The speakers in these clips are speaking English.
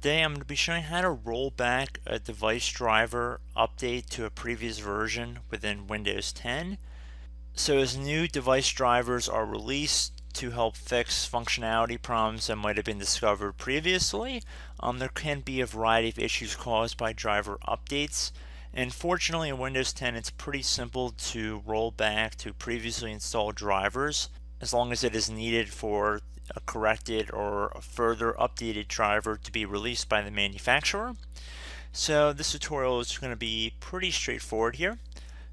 Today I'm going to be showing how to roll back a device driver update to a previous version within Windows 10. So as new device drivers are released to help fix functionality problems that might have been discovered previously, there can be a variety of issues caused by driver updates. And fortunately in Windows 10 it's pretty simple to roll back to previously installed drivers as long as it is needed for a corrected or a further updated driver to be released by the manufacturer. So this tutorial is going to be pretty straightforward here.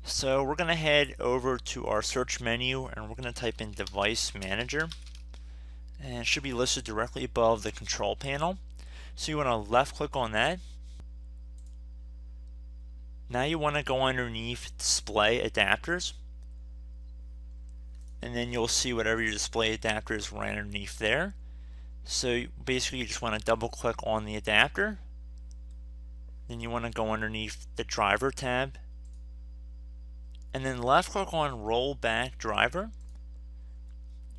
So we're going to head over to our search menu and we're going to type in Device Manager, and it should be listed directly above the control panel. So you want to left click on that. Now you want to go underneath Display Adapters, and then you'll see whatever your display adapter is right underneath there. So basically you just want to double click on the adapter, then you want to go underneath the driver tab, and then left click on rollback driver.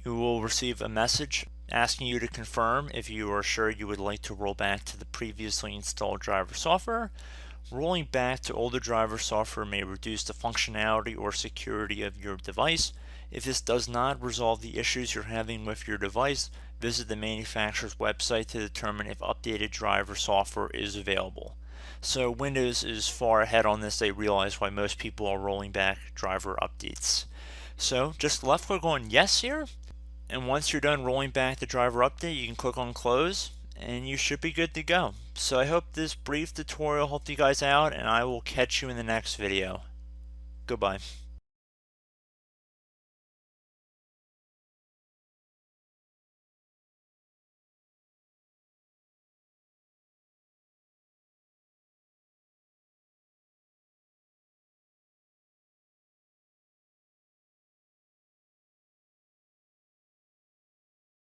You will receive a message asking you to confirm if you are sure you would like to roll back to the previously installed driver software. Rolling back to older driver software may reduce the functionality or security of your device. If this does not resolve the issues you're having with your device, visit the manufacturer's website to determine if updated driver software is available. So Windows is far ahead on this. They realize why most people are rolling back driver updates. So just left click on yes here, and once you're done rolling back the driver update, you can click on close and you should be good to go. So I hope this brief tutorial helped you guys out, and I will catch you in the next video. Goodbye.